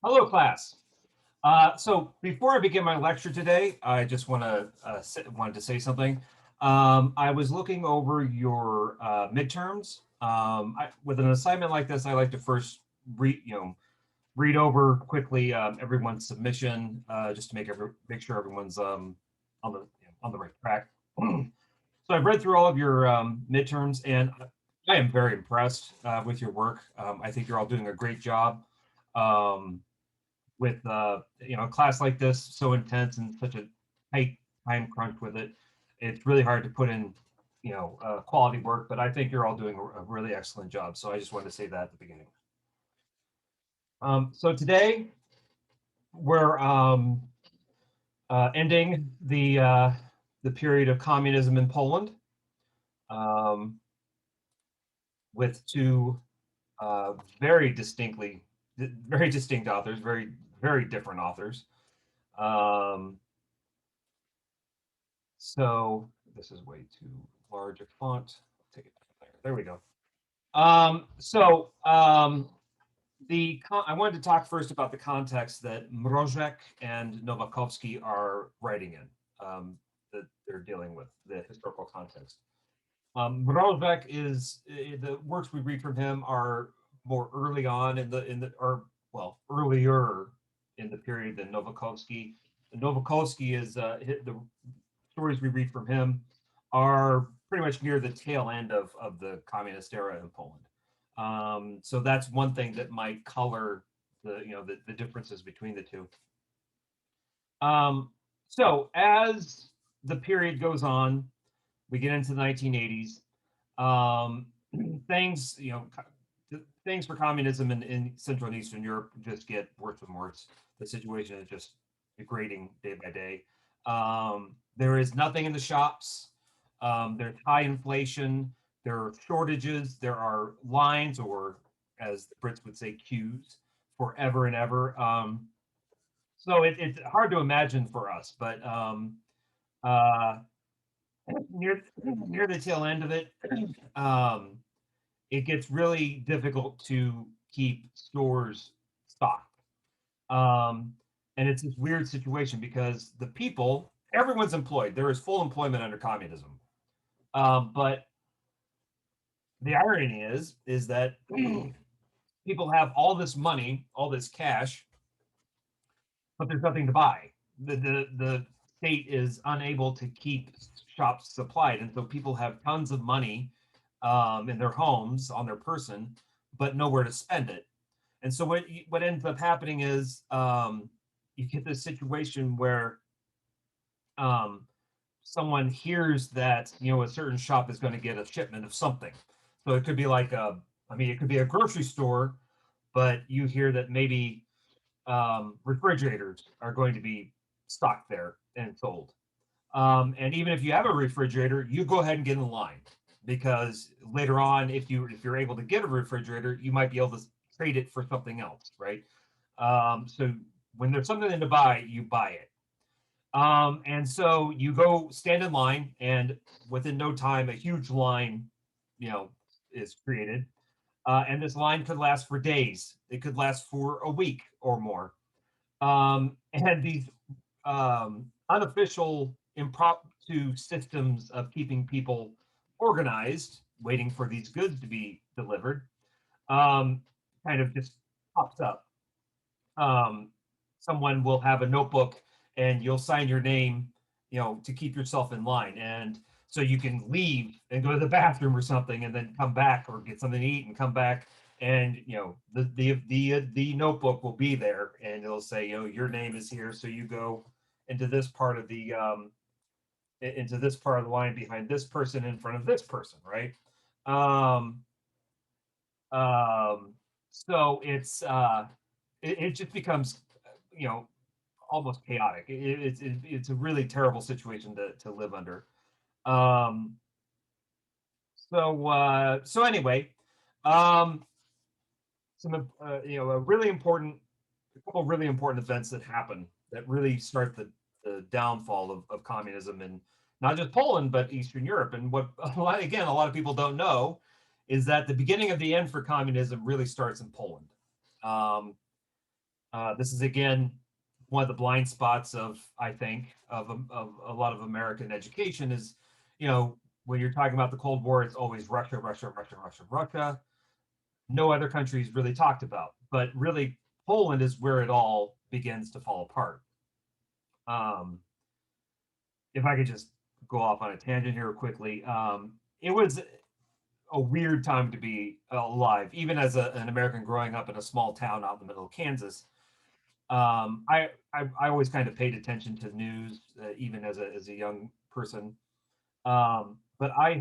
Hello, class. So before I begin my lecture today, I just wanted to say something. I was looking over your midterms. With an assignment like this, I like to first read over quickly everyone's submission just to make sure everyone's on the right track. So I've read through all of your midterms, and I am very impressed with your work. I think you're all doing a great job. Um, with a class like this so intense and such a tight time crunch with it, it's really hard to put in quality work. But I think you're all doing a really excellent job. So I just wanted to say that at the beginning. So today we're ending the period of communism in Poland um, with two uh, very distinctly very distinct authors, very different authors. Um, So this is way too large a font. Take it down there. There we go. So I wanted to talk first about the context that Mrozek and Nowakowski are writing in, that they're dealing with, the historical context. Mrozek is the works we read from him are more early on or well, earlier in the period than Nowakowski. Nowakowski is the stories we read from him are pretty much near the tail end of the communist era in Poland. So that's one thing that might color the differences between the two. Um, so as the period goes on, we get into the 1980s. Um, things things for communism in Central and Eastern Europe just get worse and worse. The situation is just degrading day by day. There is nothing in the shops. There's high inflation. There are shortages. There are lines, or as the Brits would say, queues, forever and ever. So it's hard to imagine for us, but uh, near the tail end of it, um, it gets really difficult to keep stores stocked. Um, and it's this weird situation because everyone's employed. There is full employment under communism. But the irony is that people have all this money, all this cash, but there's nothing to buy. The state is unable to keep shops supplied, and so people have tons of money in their homes on their person, but nowhere to spend it. And so what ends up happening is you get this situation where um, someone hears that a certain shop is going to get a shipment of something. So it could be it could be a grocery store, but you hear that maybe refrigerators are going to be stocked there and sold. And even if you have a refrigerator, you go ahead and get in line because later on, if you're able to get a refrigerator, you might be able to trade it for something else, right? So when there's something to buy, you buy it. And so you go stand in line, and within no time, a huge line, you know, is created. And this line could last for days. It could last for a week or more. And these unofficial, impromptu systems of keeping people organized, waiting for these goods to be delivered, um, kind of just pops up. Um, Someone will have a notebook, and you'll sign your name, to keep yourself in line. And so you can leave and go to the bathroom or something, and then come back, or get something to eat and come back, and the notebook will be there, and it'll say, your name is here, so you go into this part of the line behind this person in front of this person, right? Um, um, so it just becomes, you know, almost chaotic. It's a really terrible situation to live under. Um, so anyway, um, some a really important a couple really important events that happen that really start the downfall of communism in not just Poland but Eastern Europe. And what a lot of people don't know is that the beginning of the end for communism really starts in Poland. Um, This is again one of the blind spots of, I think, of a lot of American education is, you know, when you're talking about the Cold War, it's always Russia, Russia, Russia, Russia, Russia. No other countries really talked about, but really Poland is where it all begins to fall apart. Um, if I could just go off on a tangent here quickly, it was a weird time to be alive, even as an American growing up in a small town out in the middle of Kansas. I always kind of paid attention to news, even as a young person. But I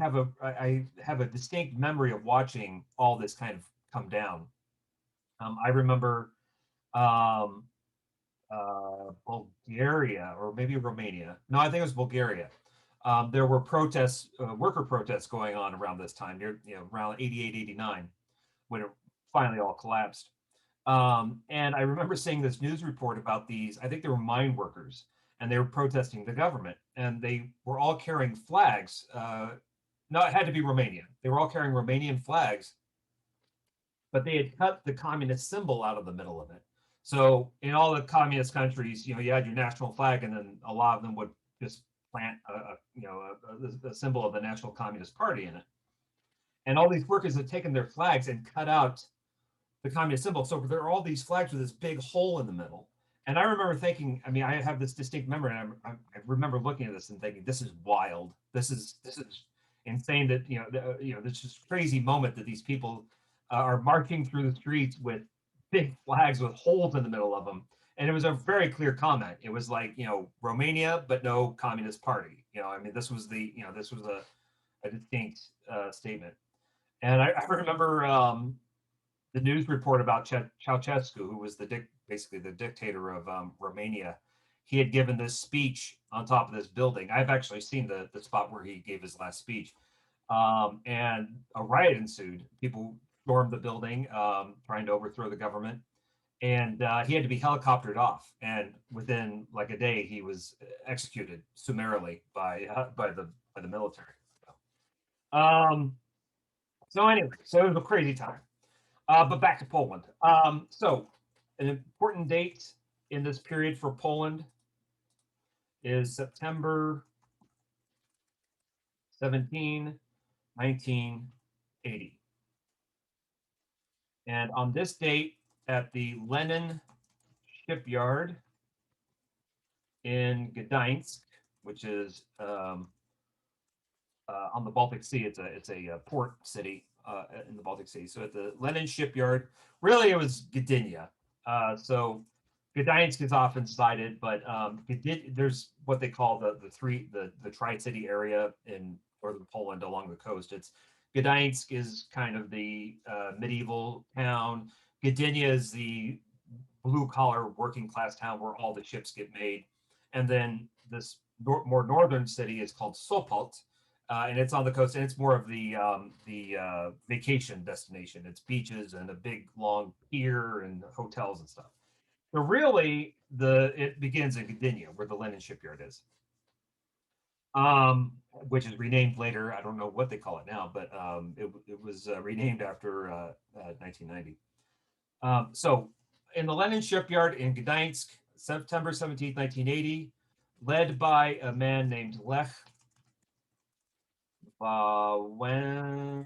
have a distinct memory of watching all this kind of come down. I remember um, Bulgaria or maybe Romania. No, I think it was Bulgaria. There were protests, worker protests going on around this time, near, you know, around 88, 89, when it finally all collapsed. And I remember seeing this news report about these, I think they were mine workers, and they were protesting the government, and they were all carrying flags. No, it had to be Romanian. They were all carrying Romanian flags, but they had cut the communist symbol out of the middle of it. So in all the communist countries, you know, you had your national flag, and then a lot of them would just plant a symbol of the National Communist Party in it. And all these workers had taken their flags and cut out the communist symbol. So there are all these flags with this big hole in the middle. And I remember thinking, I mean, I have this distinct memory, and I remember looking at this and thinking, this is wild. This is insane that this is crazy moment that these people are marching through the streets with big flags with holes in the middle of them. And it was a very clear comment. It was like, you know, Romania, but no communist party. You know, I mean, this was a distinct statement. And I remember the news report about Ceausescu, who was basically the dictator of Romania. He had given this speech on top of this building. I've actually seen the spot where he gave his last speech, and a riot ensued. People stormed the building, trying to overthrow the government, and he had to be helicoptered off. And within like a day, he was executed summarily by the military. Um, so anyway, so it was a crazy time. But back to Poland. So an important date in this period for Poland is September 17, 1980. And on this date, at the Lenin shipyard in Gdańsk, which is on the Baltic Sea, it's a port city in the Baltic Sea. So at the Lenin shipyard, really it was Gdynia. So Gdańsk is often cited, but there's what they call the Tri-City area in northern Poland along the coast. It's Gdańsk is kind of the medieval town. Gdynia is the blue collar working class town where all the ships get made, and then this more northern city is called Sopot, and it's on the coast, and it's more of the vacation destination. It's beaches and a big long pier and hotels and stuff. So really, it begins in Gdynia, where the Lenin shipyard is, which is renamed later. I don't know what they call it now, but it was renamed after 1990. So in the Lenin shipyard in Gdańsk, September 17th, 1980, led by a man named Lech Wałęsa,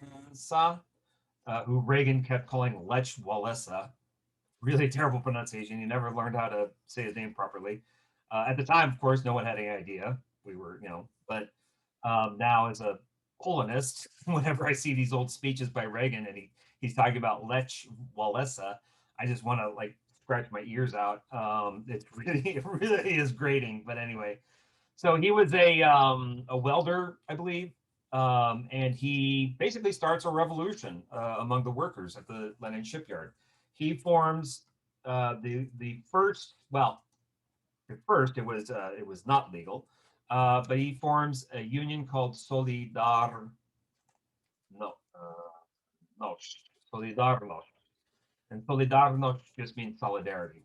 who Reagan kept calling Lech Walesa. Really terrible pronunciation. He never learned how to say his name properly. At the time, of course, no one had any idea. We were, but now as a Polonist, whenever I see these old speeches by Reagan and he's talking about Lech Walesa, I just want to like scratch my ears out. It really is grating. But anyway, so he was a welder, I believe, and he basically starts a revolution among the workers at the Lenin shipyard. He forms the first. Well, at first it was not legal, but he forms a union called Solidar. No, no, Solidarność, and Solidarność just means solidarity,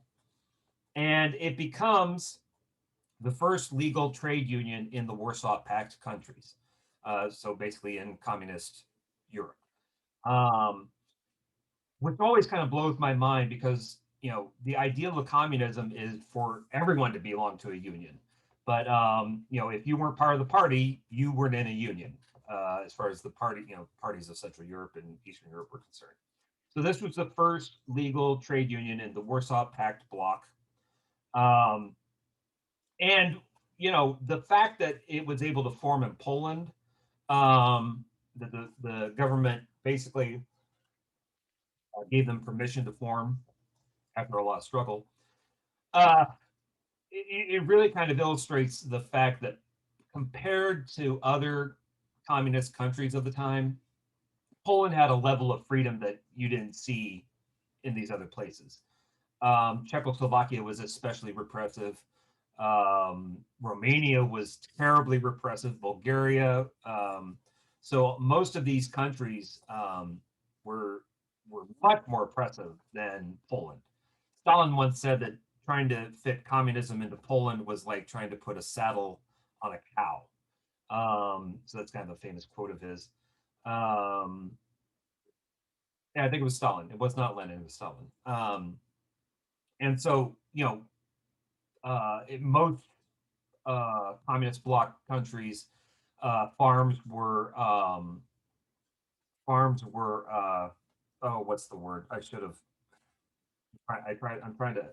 and it becomes the first legal trade union in the Warsaw Pact countries. So basically in communist Europe, um, which always kind of blows my mind because the ideal of communism is for everyone to belong to a union. But if you weren't part of the party, you weren't in a union. As far as the parties of Central Europe and Eastern Europe were concerned. So this was the first legal trade union in the Warsaw Pact bloc. Um, and the fact that it was able to form in Poland, that the government basically gave them permission to form after a lot of struggle. Uh, it really kind of illustrates the fact that compared to other communist countries of the time, Poland had a level of freedom that you didn't see in these other places. Czechoslovakia was especially repressive. Romania was terribly repressive. Bulgaria. So most of these countries were much more oppressive than Poland. Stalin once said that trying to fit communism into Poland was like trying to put a saddle on a cow. So that's kind of a famous quote of his. Yeah, I think it was Stalin. It was not Lenin. It was Stalin. And so, in most communist bloc countries, farms were oh, what's the word? I should have. I'm trying to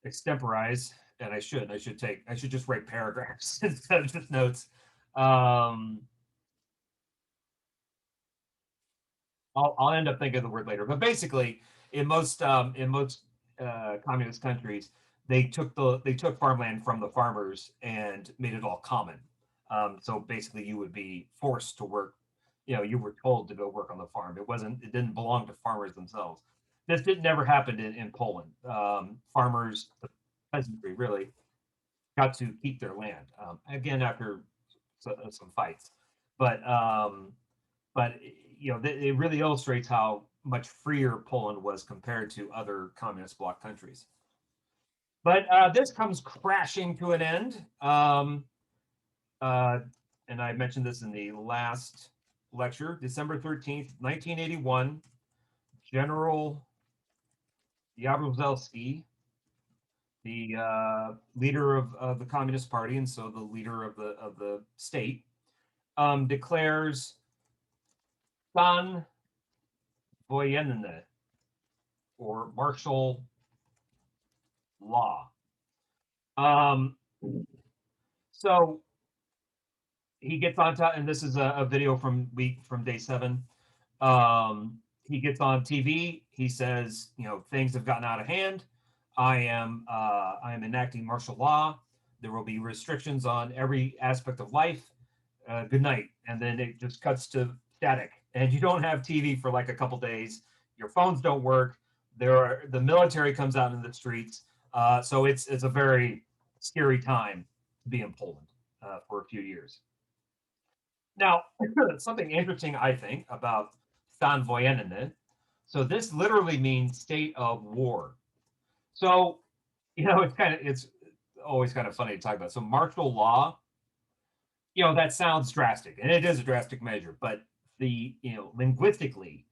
extemporize, and I should. I should just write paragraphs instead of just notes. I'll end up thinking of the word later. But basically, in most communist countries, they took farmland from the farmers and made it all common. So basically, you would be forced to work. You were told to go work on the farm. It didn't belong to farmers themselves. This did never happen in Poland. Farmers, the peasantry, really got to keep their land. Again, after some fights, but but it really illustrates how much freer Poland was compared to other communist bloc countries. But this comes crashing to an end. And I mentioned this in the last lecture, December 13th, 1981, General Jaruzelski, the leader of the Communist Party, and so the leader of the state, declares stan wojenny, or martial law. So he gets on top, and this is a video from day 7. He gets on TV. He says, things have gotten out of hand. I am enacting martial law. There will be restrictions on every aspect of life. Good night. And then it just cuts to static, and you don't have TV for like a couple days. Your phones don't work. The military comes out in the streets. So it's a very scary time to be in Poland for a few years. Now, something interesting, I think, about stan wojenny. So this literally means state of war. So, it's always kind of funny to talk about. So martial law, that sounds drastic, and it is a drastic measure. But linguistically,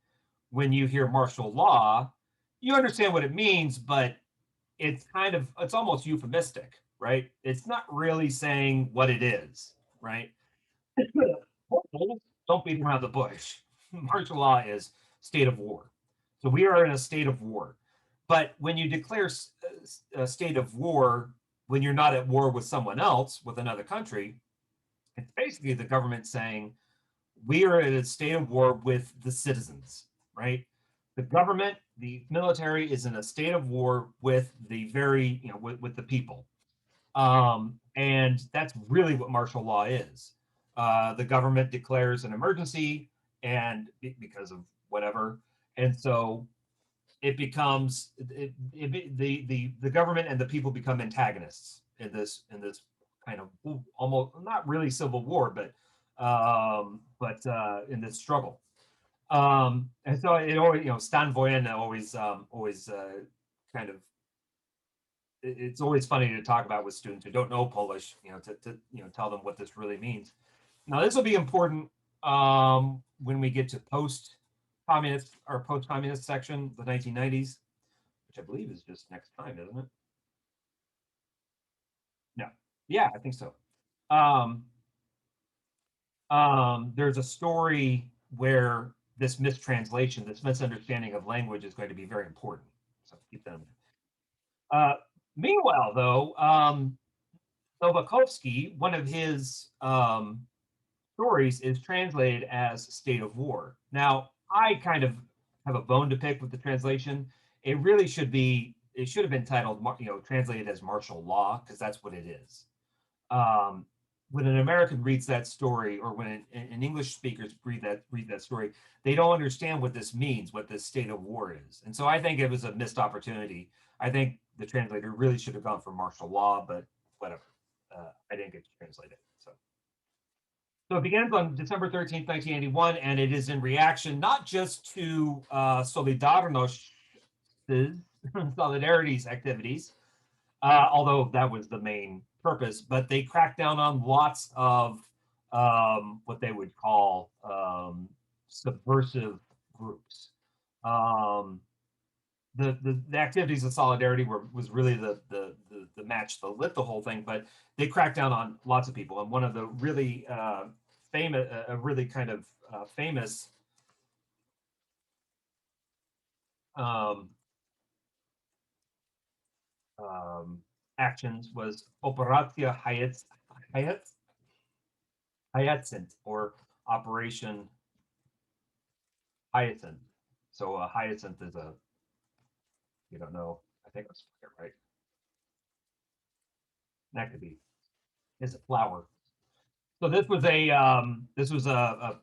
when you hear martial law, you understand what it means, but it's almost euphemistic, right? It's not really saying what it is, right? Don't beat around the bush. Martial law is state of war. So we are in a state of war. But when you declare a state of war, when you're not at war with someone else, with another country, it's basically the government saying, we are in a state of war with the citizens, right? The government, the military is in a state of war with with the people. And that's really what martial law is. The government declares an emergency, and because of whatever, and so it becomes the government and the people become antagonists in this kind of almost not really civil war, but in this struggle. And so it always, Stan Wojenny always kind of, it's always funny to talk about with students who don't know Polish, to tell them what this really means. Now, this will be important when we get to post-communist or post-communist section, the 1990s, which I believe is just next time, isn't it? No. Yeah, I think so. Um, there's a story where this mistranslation, this misunderstanding of language is going to be very important. So keep that in mind. Uh, Meanwhile, though, Nowakowski, one of his stories is translated as State of War. Now, I kind of have a bone to pick with the translation. It really should be, it should have been titled, translated as Martial Law, because that's what it is. um, when an American reads that story, or when an English speakers read that story, they don't understand what this means, what this state of war is. And so I think it was a missed opportunity. I think the translator really should have gone for martial law, but whatever. I didn't get to translate it. So it begins on December 13th, 1981, and it is in reaction not just to Solidarnosc, Solidarity's activities, although that was the main purpose. But they cracked down on lots of what they would call subversive groups. Um, the activities of solidarity was really the match that lit the whole thing, but they cracked down on lots of people. And one of the really famous, a really kind of famous um, um, actions was Operatia Hyacinth, or Operation Hyacinth. So hyacinth is a, you don't know, I think that's right. That could be, is a flower. So this was a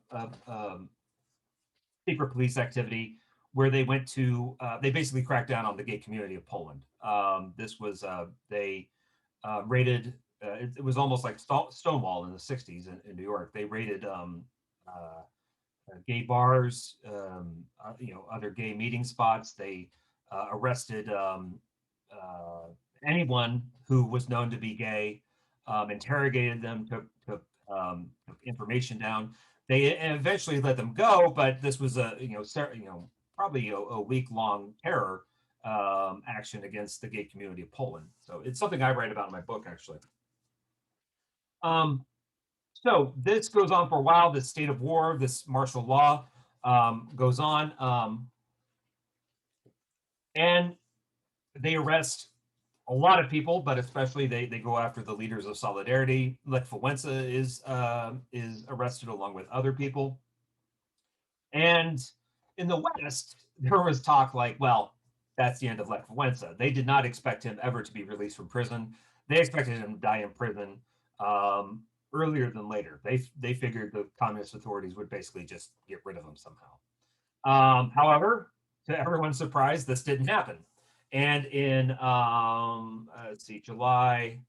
secret police activity where they went to they basically cracked down on the gay community of Poland. This was they raided. It was almost like Stonewall in the '60s in New York. They raided gay bars, other gay meeting spots. They arrested uh, anyone who was known to be gay, interrogated them, took information down. They eventually let them go, but this was probably a week long terror action against the gay community of Poland. So it's something I write about in my book, actually. Um, so this goes on for a while. This state of war, this martial law goes on, and they arrest a lot of people, but especially they go after the leaders of Solidarity. Lech Wałęsa is arrested along with other people. And in the West, there was talk like, well, that's the end of Lech Wałęsa. They did not expect him ever to be released from prison. They expected him to die in prison um, earlier than later. They figured the communist authorities would basically just get rid of him somehow. However, to everyone's surprise, this didn't happen. And in let's see, July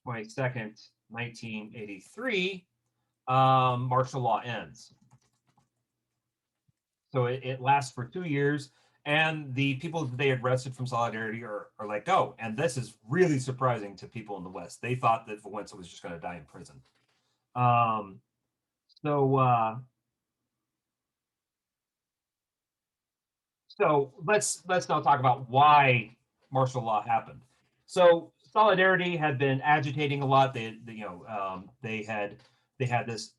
22nd, 1983, martial law ends. So it lasts for 2 years, and the people that they had arrested from Solidarity are let go. And this is really surprising to people in the West. They thought that Wałęsa was just going to die in prison. Um, so so let's now talk about why martial law happened. So Solidarity had been agitating a lot. They had this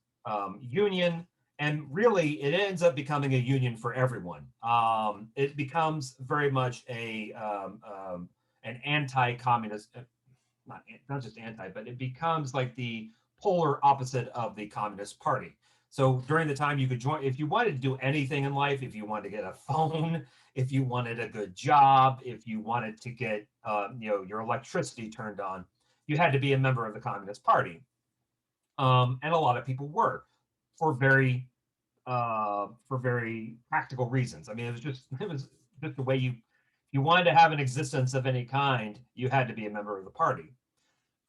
union, and really it ends up becoming a union for everyone. It becomes very much an anti-communist, not just anti, but it becomes like the polar opposite of the Communist Party. So during the time you could join, if you wanted to do anything in life, if you wanted to get a phone, if you wanted a good job, if you wanted to get your electricity turned on, you had to be a member of the Communist Party. And a lot of people were, for very practical reasons. I mean, it was just the way you wanted to have an existence of any kind, you had to be a member of the party.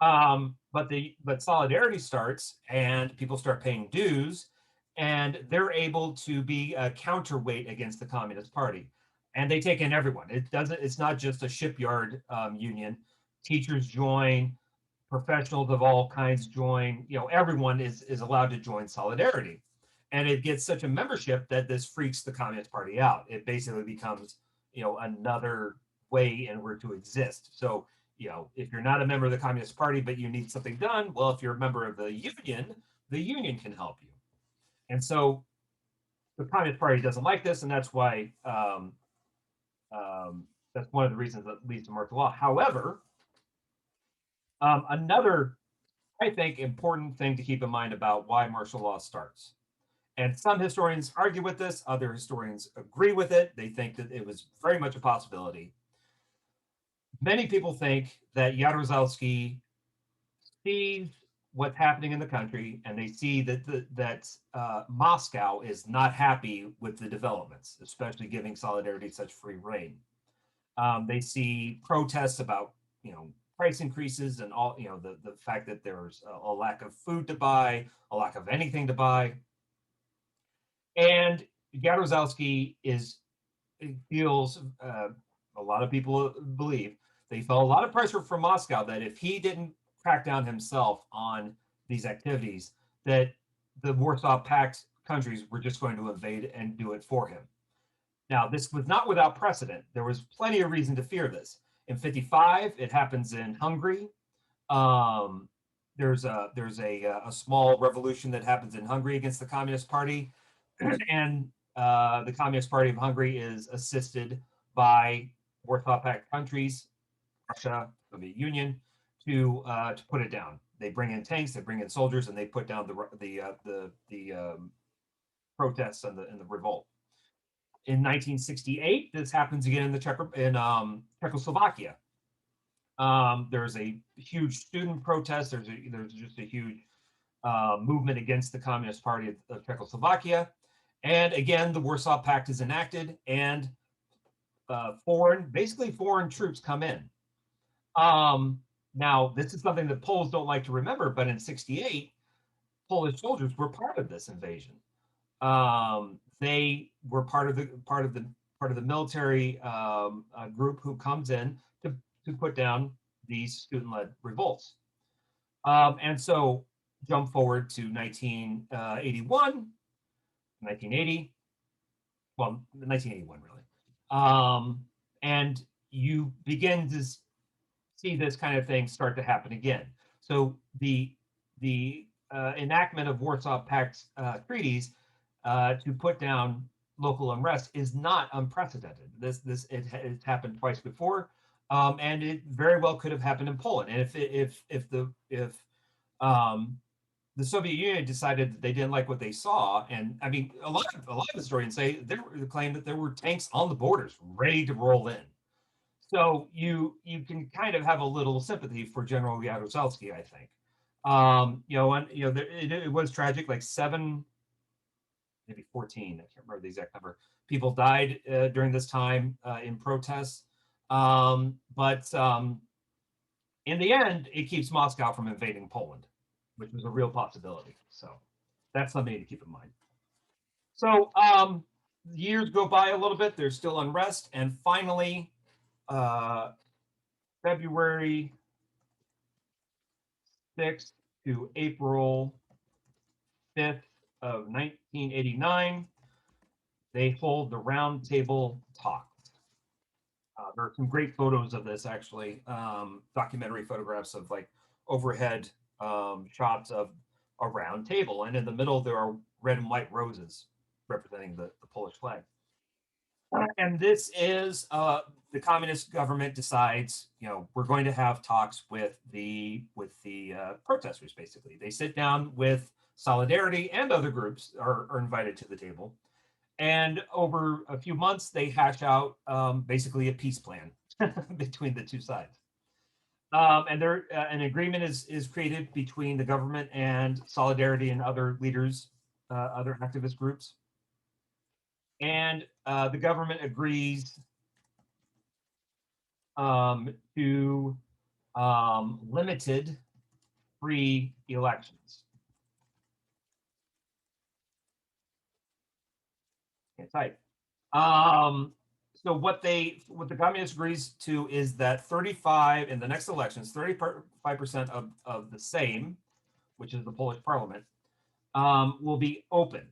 But Solidarity starts, and people start paying dues, and they're able to be a counterweight against the Communist Party, and they take in everyone. It's not just a shipyard union. Teachers join, professionals of all kinds join. Everyone is allowed to join Solidarity, and it gets such a membership that this freaks the Communist Party out. It basically becomes another way in order to exist. So, if you're not a member of the Communist Party, but you need something done, well, if you're a member of the union can help you. And so the Communist Party doesn't like this, and that's why that's one of the reasons that leads to martial law. However, another, I think, important thing to keep in mind about why martial law starts. And some historians argue with this, other historians agree with it. They think that it was very much a possibility. Many people think that Jaruzelski sees what's happening in the country, and they see that Moscow is not happy with the developments, especially giving Solidarity such free reign. They see protests about price increases and all the fact that there's a lack of food to buy, a lack of anything to buy, and Jaruzelski feels a lot of people believe they felt a lot of pressure from Moscow that if he didn't crack down himself on these activities, that the Warsaw Pact countries were just going to invade and do it for him. Now, this was not without precedent. There was plenty of reason to fear this. In '55, it happens in Hungary. There's a small revolution that happens in Hungary against the Communist Party, and the Communist Party of Hungary is assisted by Warsaw Pact countries, Russia, Soviet Union, to put it down. They bring in tanks, they bring in soldiers, and they put down the protests and the revolt. In 1968, this happens again in Czechoslovakia. There's a huge student protest. There's just a huge movement against the Communist Party of Czechoslovakia, and again the Warsaw Pact is enacted, and basically foreign troops come in. Now, this is something that Poles don't like to remember, but in '68, Polish soldiers were part of this invasion. They were part of the military group who comes in to put down these student-led revolts. And so, jump forward to 1981, 1980, well, 1981 really, and you begin to see this kind of thing start to happen again. So the enactment of Warsaw Pact treaties to put down local unrest is not unprecedented. It's happened twice before, and it very well could have happened in Poland. And if the Soviet Union decided that they didn't like what they saw, and I mean, a lot of historians say they claim that there were tanks on the borders ready to roll in. So you can kind of have a little sympathy for General Jaruzelski, I think. It was tragic. Like 7, maybe 14, I can't remember the exact number, people died during this time in protests. But in the end, it keeps Moscow from invading Poland, which was a real possibility. So that's something to keep in mind. So years go by a little bit. There's still unrest. And finally, February 6th to April 5th of 1989, they hold the round table talks. There are some great photos of this, actually, documentary photographs of like overhead shots of a round table, and in the middle there are red and white roses representing the Polish flag. And this is the communist government decides, we're going to have talks with the protesters. Basically, they sit down with Solidarity, and other groups are invited to the table. And over a few months, they hash out basically a peace plan between the two sides. And an agreement is created between the government and Solidarity and other leaders, other activist groups. And the government agrees to limited free elections. Can't type. So what the communist agrees to is that 35 in the next elections, 35% of the Sejm, which is the Polish parliament, will be open.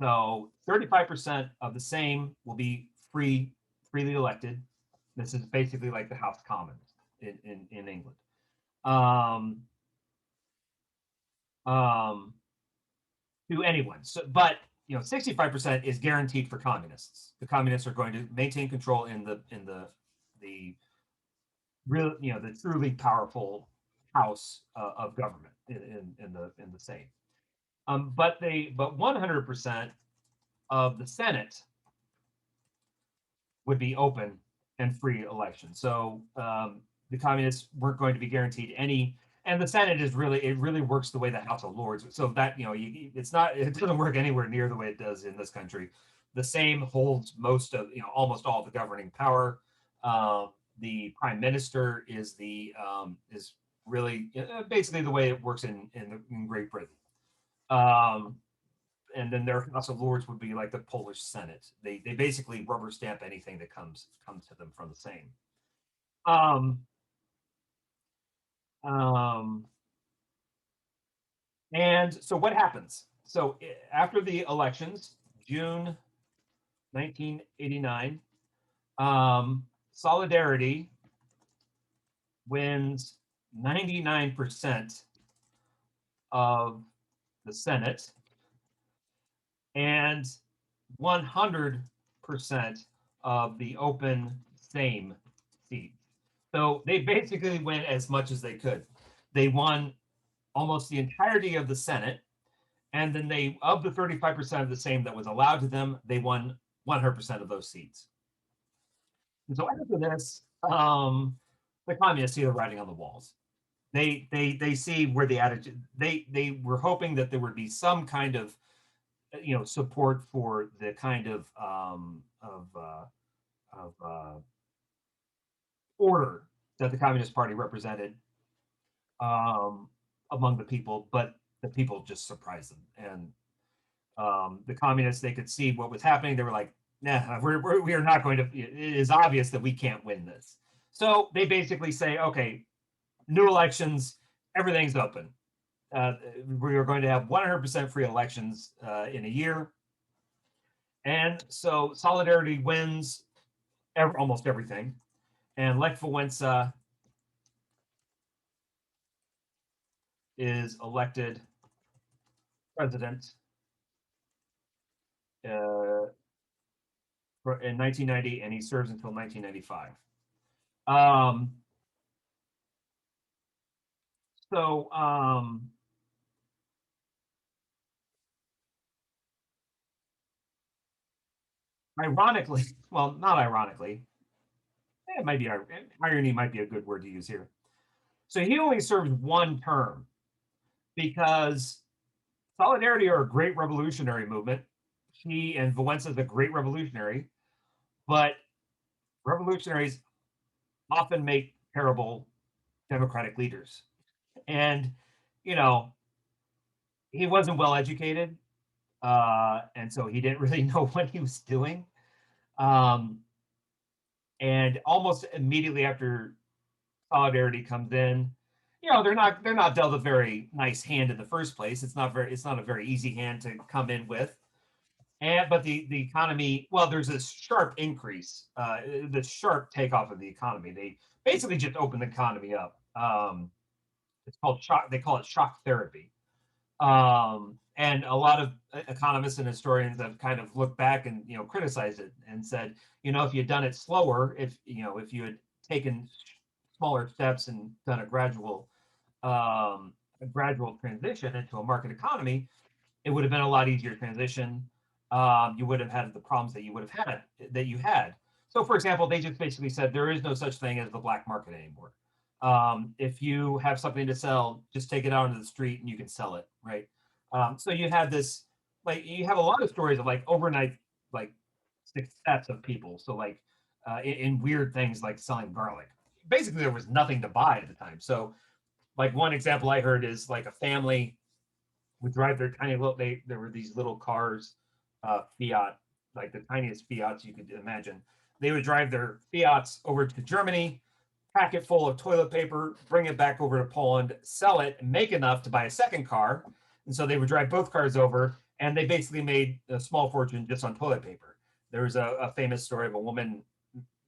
So 35% of the Sejm will be free freely elected. This is basically like the House of Commons in England. Um, um, to anyone. So, but 65% is guaranteed for communists. The communists are going to maintain control in the real, the truly powerful house of government in the same. But 100% of the Senate would be open and free elections. So the communists weren't going to be guaranteed any. And the Senate really works the way the House of Lords. So that it doesn't work anywhere near the way it does in this country. The same holds most of almost all of the governing power. The prime minister is really basically the way it works in Great Britain. And then their House of Lords would be like the Polish Senate. They basically rubber stamp anything that comes to them from the same. Um, um, and so what happens? So after the elections, June 1989, Solidarity wins 99% of the Senate and 100% of the open same seats. So they basically went as much as they could. They won almost the entirety of the Senate, and then of the 35% of the same that was allowed to them, they won 100% of those seats. And so after this, the communists see the writing on the walls. They see where the attitude. They were hoping that there would be some kind of support for the kind of order that the Communist Party represented among the people, but the people just surprised them. And the communists, they could see what was happening. They were like, nah, we are not going to, it is obvious that we can't win this. So they basically say, okay, new elections, everything's open. We are going to have 100% free elections in a year. And so Solidarity wins almost everything. And Lech Wałęsa is elected president in 1990, and he serves until 1995. Ironically, well, not ironically, it might be irony might be a good word to use here. So he only served one term because Solidarity are a great revolutionary movement. He and Wałęsa is a great revolutionary, but revolutionaries often make terrible democratic leaders. And, he wasn't well educated. And so he didn't really know what he was doing. And almost immediately after Solidarity comes in, they're not dealt a very nice hand in the first place. It's not a very easy hand to come in with. But the economy, well, there's a sharp increase, the sharp takeoff of the economy. They basically just open the economy up. It's called shock. They call it shock therapy. And a lot of economists and historians have kind of looked back and criticized it and said, if you'd done it slower, if you had taken smaller steps and done a gradual transition into a market economy, it would have been a lot easier transition. You would have had the problems that you had. So, for example, they just basically said there is no such thing as the black market anymore. If you have something to sell, just take it out into the street and you can sell it, right? So you have this, you have a lot of stories of overnight success of people. So in weird things like selling garlic. Basically, there was nothing to buy at the time. So one example I heard is a family would drive their tiny little. There were these little cars, Fiat, like the tiniest Fiats you could imagine. They would drive their Fiats over to Germany, pack it full of toilet paper, bring it back over to Poland, sell it, and make enough to buy a second car. And so they would drive both cars over, and they basically made a small fortune just on toilet paper. There was a famous story of a woman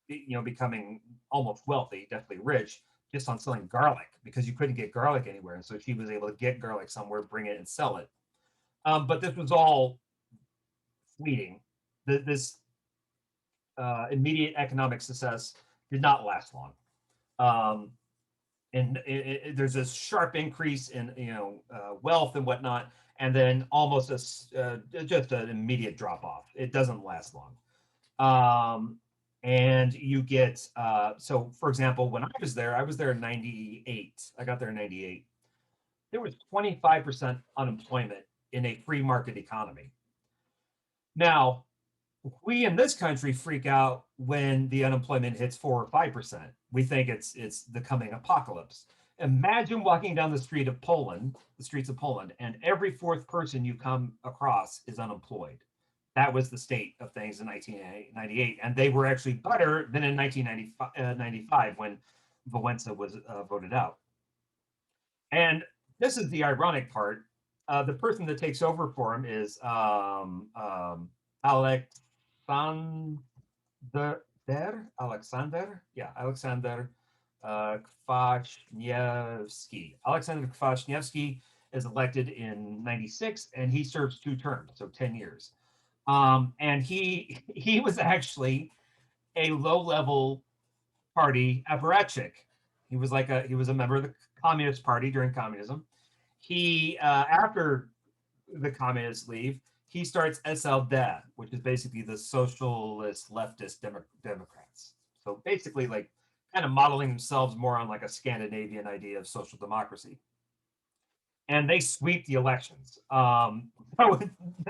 becoming almost wealthy, definitely rich, just on selling garlic because you couldn't get garlic anywhere, and so she was able to get garlic somewhere, bring it, and sell it. But this was all fleeting. This immediate economic success did not last long. Um, and there's this sharp increase in wealth and whatnot, and then almost just an immediate drop off. It doesn't last long. And you get so for example, when I was there in 98. I got there in 98. There was 25% unemployment in a free market economy. Now, we in this country freak out when the unemployment hits 4 or 5%. We think it's the coming apocalypse. Imagine walking down the streets of Poland, and every fourth person you come across is unemployed. That was the state of things in 1998, and they were actually better than in 1995 when Wałęsa was voted out. And this is the ironic part. The person that takes over for him is Alex Alexander Kwasniewski. Alexander Kwasniewski is elected in 96, and he serves 2 terms, so 10 years. And he was actually a low-level party apparatchik. He was a member of the Communist Party during communism. He after the communists leave, he starts SLD, which is basically the socialist leftist Democrats. So basically, like kind of modeling themselves more on like a Scandinavian idea of social democracy. And they sweep the elections. So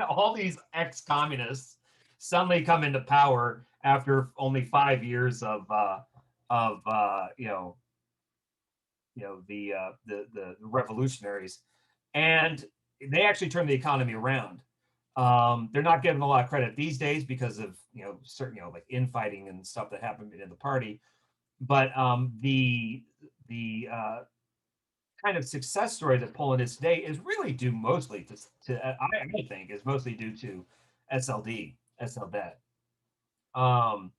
all these ex-communists suddenly come into power after only 5 years of the revolutionaries, and they actually turned the economy around. They're not given a lot of credit these days because of certain like infighting and stuff that happened in the party, but the kind of success story that Poland is today is really due mostly I think is mostly due to SLD. Um,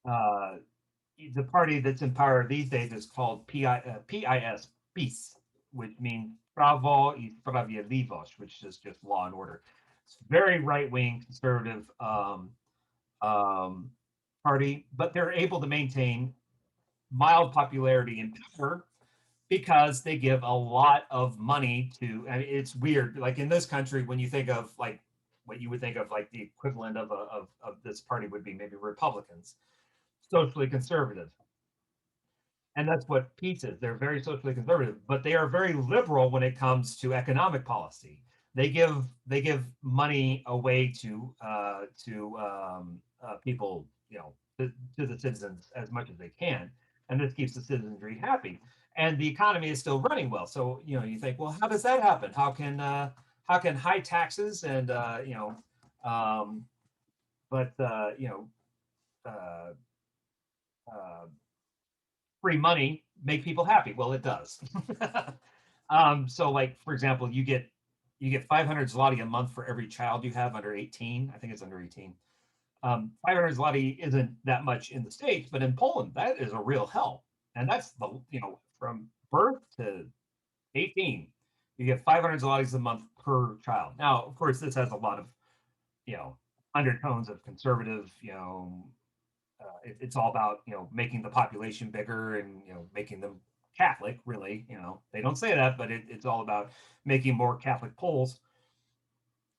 uh, the party that's in power these days is called PIS, which means Prawo I Sprawiedliwość, which is just law and order. It's very right wing conservative um, party, but they're able to maintain mild popularity and power because they give a lot of money to. I mean, it's weird. Like in this country, when you think of like what you would think of like the equivalent of this party would be maybe Republicans, socially conservative. And that's what Pete's is. They're very socially conservative, but they are very liberal when it comes to economic policy. They give money away to people, to the citizens as much as they can, and this keeps the citizenry happy. And the economy is still running well. So you think, well, how does that happen? How can high taxes and um, but uh, uh, free money make people happy? Well, it does. So like for example, you get 500 zloty a month for every child you have under 18. I think it's under 18. 500 zloty isn't that much in the States, but in Poland, that is a real help. And that's from birth to 18, you get 500 zlotys a month per child. Now, of course, this has a lot of, you know, undertones of conservative, it's all about making the population bigger and making them Catholic. Really, they don't say that, but it's all about making more Catholic Poles.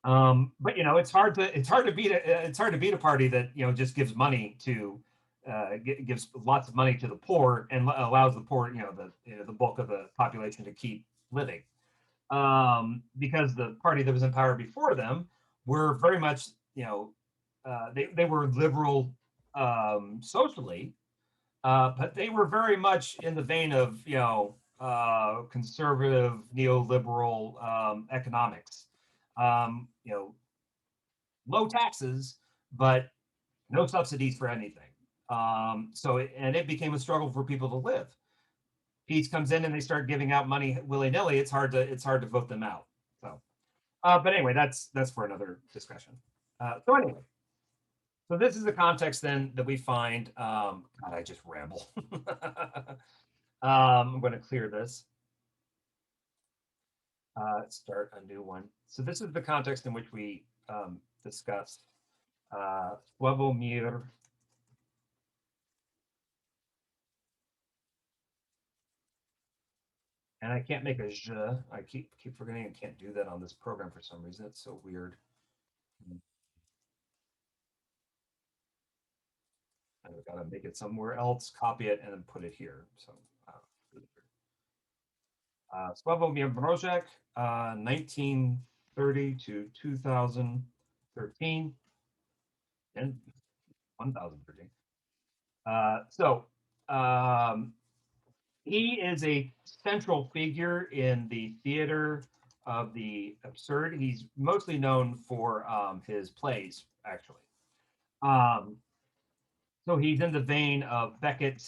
But it's hard to beat a party that just gives money to gives lots of money to the poor and allows the poor the bulk of the population to keep living. Because the party that was in power before them were very much they were liberal socially, but they were very much in the vein of conservative neoliberal economics. Um, you know, Low taxes, but no subsidies for anything. And it became a struggle for people to live. Peace comes in and they start giving out money willy nilly. It's hard to vote them out. So, but anyway, that's for another discussion. So anyway, So this is the context then that we find. God, I just ramble. I'm going to clear this. Start a new one. So this is the context in which we discuss Slawomir. And I can't make a j. I keep forgetting I can't do that on this program for some reason. It's so weird. I've got to make it somewhere else, copy it, and then put it here. So Slawomir Mrozek, 1930 to 2013, and 1013. So he is a central figure in the theater of the absurd. He's mostly known for his plays, actually. Um, so he's in the vein of Beckett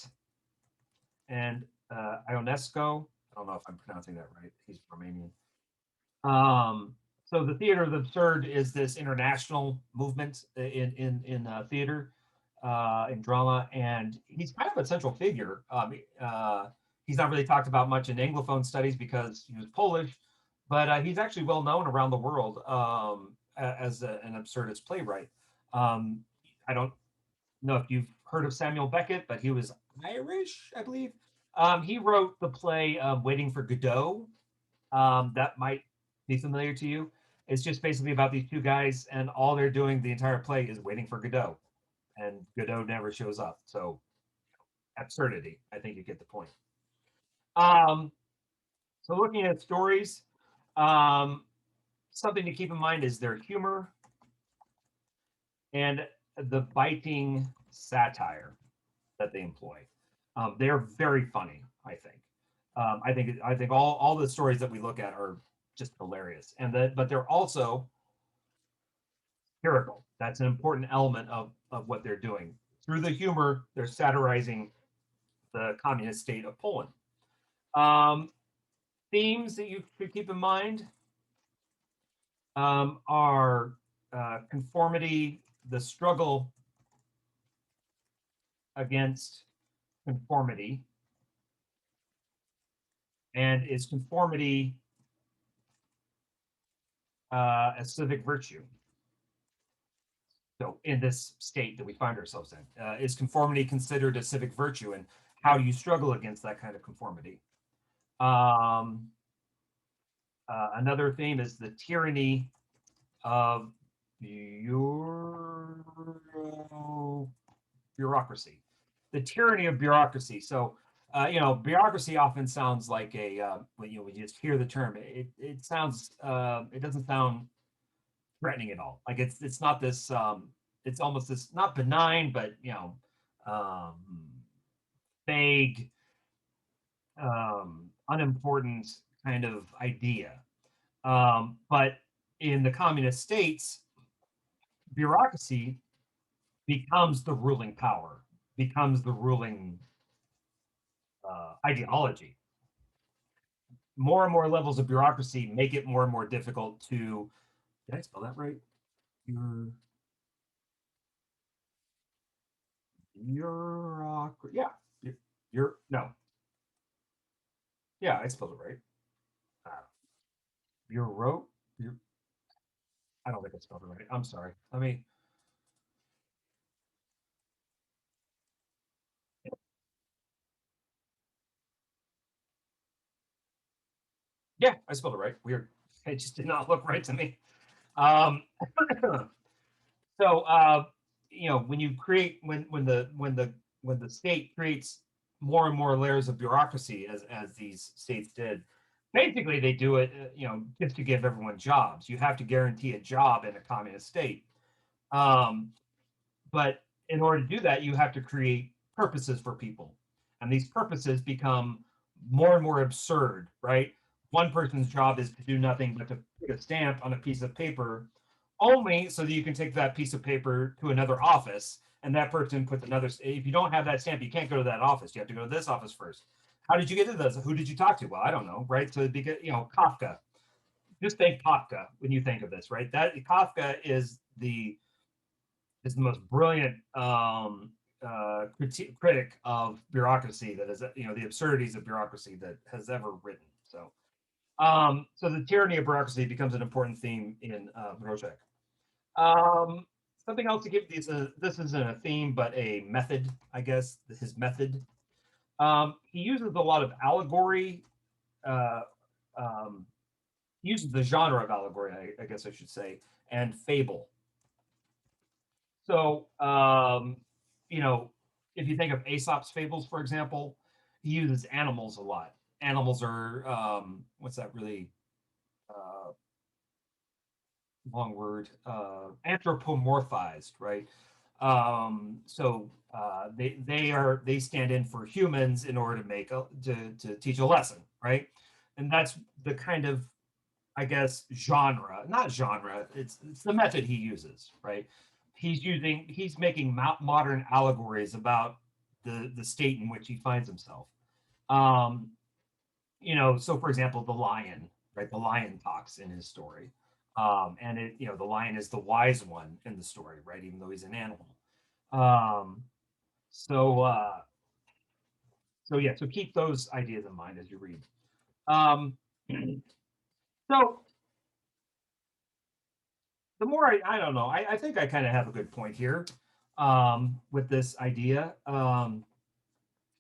and Ionesco. I don't know if I'm pronouncing that right. He's Romanian. So the theater of the absurd is this international movement in theater, in drama, and he's kind of a central figure. He's not really talked about much in Anglophone studies because he was Polish, but he's actually well known around the world as an absurdist playwright. I don't know if you've heard of Samuel Beckett, but he was Irish, I believe. He wrote the play Waiting for Godot. That might be familiar to you. It's just basically about these two guys, and all they're doing the entire play is waiting for Godot, and Godot never shows up. So absurdity. I think you get the point. Um, so looking at stories, um, something to keep in mind is their humor and the biting satire that they employ. They're very funny, I think. I think all the stories that we look at are just hilarious, but they're also satirical. That's an important element of what they're doing. Through the humor, they're satirizing the communist state of Poland. Um, Themes that you should keep in mind are conformity, the struggle against conformity, and is conformity a civic virtue? So, in this state that we find ourselves in, is conformity considered a civic virtue, and how do you struggle against that kind of conformity? Um, Another theme is the tyranny of bureaucracy. The tyranny of bureaucracy. So, bureaucracy often sounds like when you just hear the term, it sounds, it doesn't sound threatening at all. Like it's not this, it's almost this not benign, but um, vague, unimportant kind of idea. But in the communist states, bureaucracy becomes the ruling power, becomes the ruling ideology. More and more levels of bureaucracy make it more and more difficult to. Did I spell that right? Bureaucracy. Yeah. You're no. Yeah, I spelled it right. Uh, bureau. Bureau, I don't think I spelled it right. I'm sorry. Let me. Yeah, I spelled it right. Weird. It just did not look right to me. Um, so when you create when the state creates more and more layers of bureaucracy as these states did, basically they do it just to give everyone jobs. You have to guarantee a job in a communist state. Um, but in order to do that, you have to create purposes for people, and these purposes become more and more absurd, right? One person's job is to do nothing but to put a stamp on a piece of paper, only so that you can take that piece of paper to another office, and that person puts another. If you don't have that stamp, you can't go to that office. You have to go to this office first. How did you get to this? Who did you talk to? Well, I don't know, right? So because Kafka. Just think Kafka when you think of this, right? That Kafka is the is the most brilliant critic of bureaucracy that is, the absurdities of bureaucracy that has ever written. So the tyranny of bureaucracy becomes an important theme in Mrozek. Um, Something else to give these, this isn't a theme, but a method, I guess, his method. He uses a lot of allegory. Uh, um, he uses the genre of allegory, I guess I should say, and fable. So, if you think of Aesop's fables, for example, he uses animals a lot. Animals are, what's that really uh, long word? Anthropomorphized, right? They stand in for humans in order to to teach a lesson, right? And that's the kind of, I guess, genre, not genre, it's the method he uses, right? He's making modern allegories about the state in which he finds himself. Um, so for example, the lion, right? The lion talks in his story. And the lion is the wise one in the story, right? Even though he's an animal. Um, so, uh, so keep those ideas in mind as you read. Um, so the more I don't know, I think I kind of have a good point here with this idea.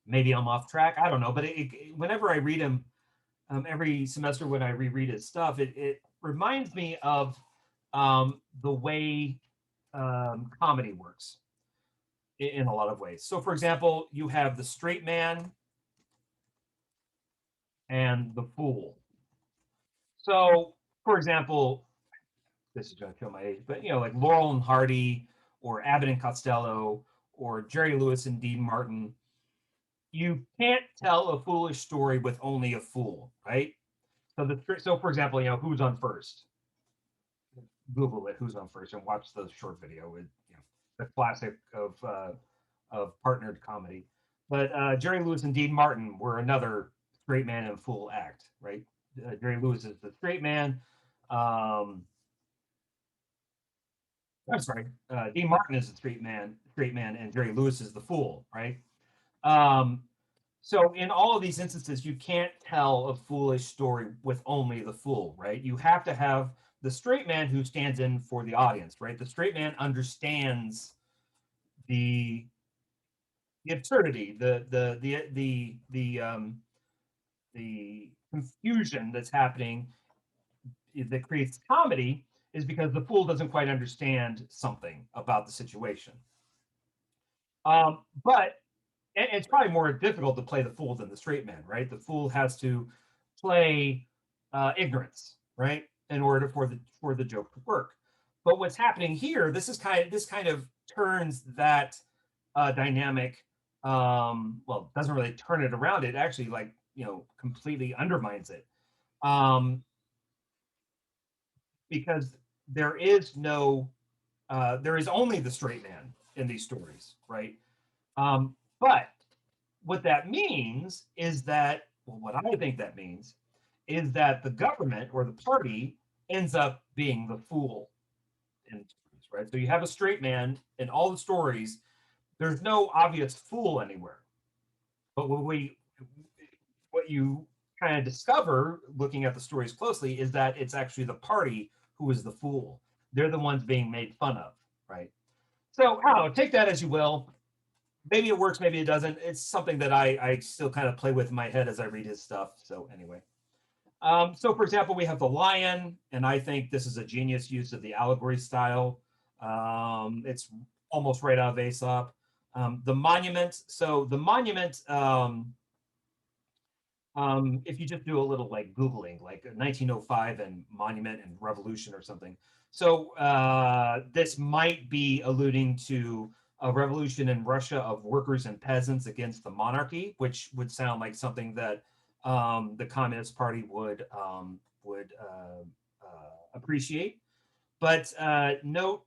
Maybe I'm off track. I don't know, but whenever I read him every semester when I reread his stuff, it reminds me of the way comedy works in a lot of ways. So, for example, you have the straight man and the fool. So, for example, this is going to kill my age, but like Laurel and Hardy or Abbott and Costello or Jerry Lewis and Dean Martin, you can't tell a foolish story with only a fool, right? So for example, who's on first? Google it, who's on first, and watch the short video with the classic of partnered comedy. But Jerry Lewis and Dean Martin were another straight man and fool act, right? Jerry Lewis is the straight man. I'm sorry, Dean Martin is the straight man, and Jerry Lewis is the fool, right? Um, so in all of these instances, you can't tell a foolish story with only the fool, right? You have to have the straight man who stands in for the audience, right? The straight man understands the absurdity, the confusion that's happening that creates comedy is because the fool doesn't quite understand something about the situation. But it's probably more difficult to play the fool than the straight man, right? The fool has to play ignorance, right, in order for the joke to work. But what's happening here, this kind of turns that dynamic. Well, doesn't really turn it around. It actually completely undermines it, um, because there is no there is only the straight man in these stories, right? But what that means is that, well, what I think that means is that the government or the party ends up being the fool in stories, right? So you have a straight man in all the stories. There's no obvious fool anywhere. But what you kind of discover looking at the stories closely is that it's actually the party who is the fool. They're the ones being made fun of, right? So I don't know, take that as you will. Maybe it works, maybe it doesn't. It's something that I still kind of play with in my head as I read his stuff. So anyway, so for example, we have the lion, and I think this is a genius use of the allegory style. It's almost right out of Aesop. The monument. So the monument. If you just do a little like Googling, like 1905 and monument and revolution or something. So this might be alluding to a revolution in Russia of workers and peasants against the monarchy, which would sound like something that the Communist Party would appreciate. But note,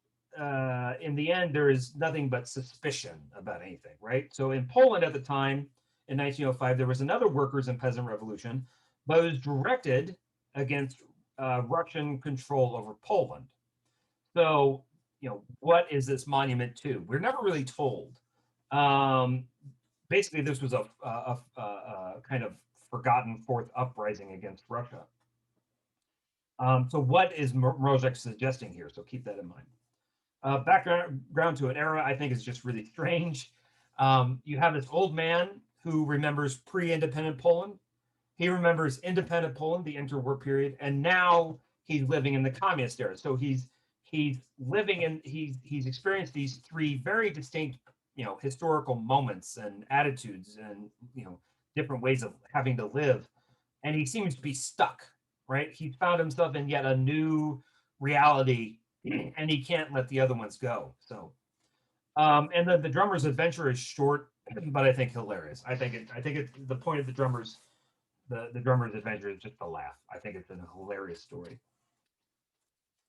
in the end, there is nothing but suspicion about anything, right? So in Poland at the time, in 1905, there was another workers and peasant revolution, but it was directed against Russian control over Poland. So, what is this monument to? We're never really told. Um, Basically, this was a kind of forgotten fourth uprising against Russia. So what is Mrozek suggesting here? So keep that in mind. Background to an era I think is just really strange. You have this old man who remembers pre-independent Poland. He remembers independent Poland, the interwar period, and now he's living in the communist era. So he's living in he's experienced these three very distinct historical moments and attitudes and different ways of having to live, and he seems to be stuck. Right, he's found himself in yet a new reality, and he can't let the other ones go. So, and the drummer's adventure is short, but I think hilarious. I think it the point of the drummer's adventure is just to laugh. I think it's a hilarious story.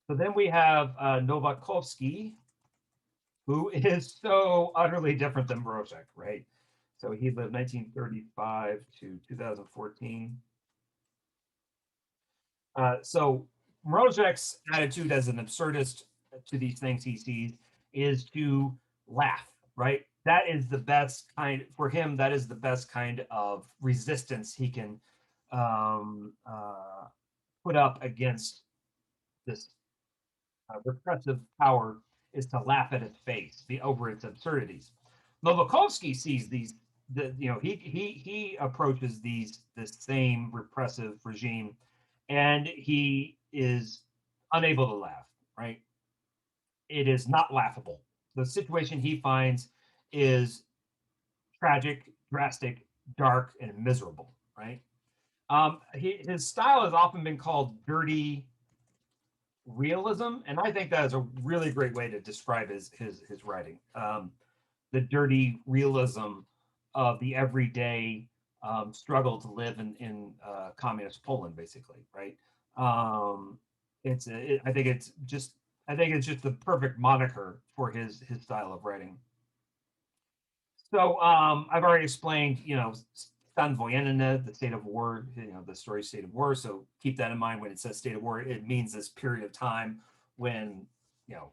So then we have Nowakowski, who is so utterly different than Mrozek, right? So he lived 1935 to 2014. So Mrozek's attitude as an absurdist to these things he sees is to laugh, right? That is the best kind for him. That is the best kind of resistance he can um, uh, put up against this repressive power, is to laugh at its face, be over its absurdities. Nowakowski sees these, he approaches this same repressive regime, and he is unable to laugh. Right? It is not laughable. The situation he finds is tragic, drastic, dark, and miserable. Right? His style has often been called dirty realism, and I think that is a really great way to describe his writing. The dirty realism of the everyday struggle to live in communist Poland, basically, right? I think it's just the perfect moniker for his style of writing. So I've already explained, stan wojenny, the state of war, the story state of war. So keep that in mind when it says state of war. It means this period of time when, you know,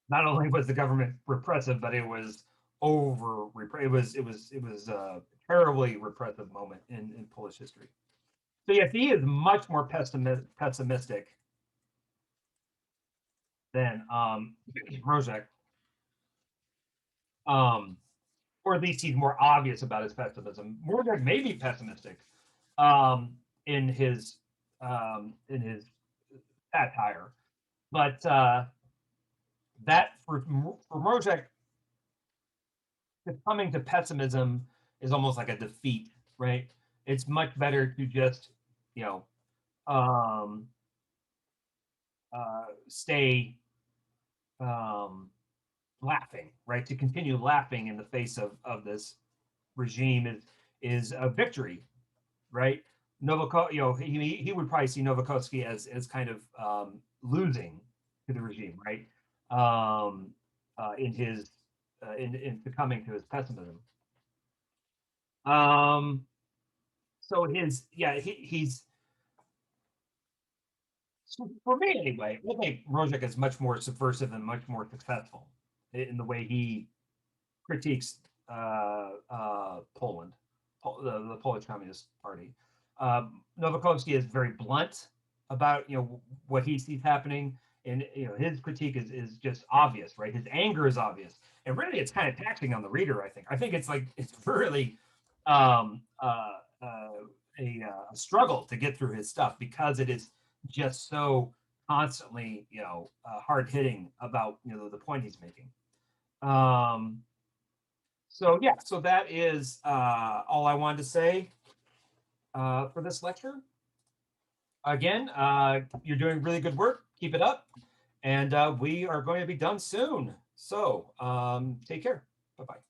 not only was the government repressive, but it was it was a terribly repressive moment in Polish history. So yes, he is much more pessimistic than Mrozek, um, or at least he's more obvious about his pessimism. Mrozek may be pessimistic um, in his satire, but that for Mrozek, coming to pessimism is almost like a defeat, right? It's much better to just, you know, um, stay laughing, right? To continue laughing in the face of this regime is a victory, right? He would probably see Nowakowski as kind of losing to the regime, right? In his in succumbing to his pessimism. Um, so he's for me anyway. I think Mrozek is much more subversive and much more successful in the way he critiques Poland, the Polish Communist Party. Nowakowski is very blunt about what he sees happening, and his critique is just obvious, right? His anger is obvious, and really it's kind of taxing on the reader. I think it's like it's really um, uh, uh, a struggle to get through his stuff because it is just so constantly hard hitting about the point he's making. Um, so yeah, so that is all I wanted to say for this lecture. Again, you're doing really good work. Keep it up, and we are going to be done soon. So take care. Bye bye.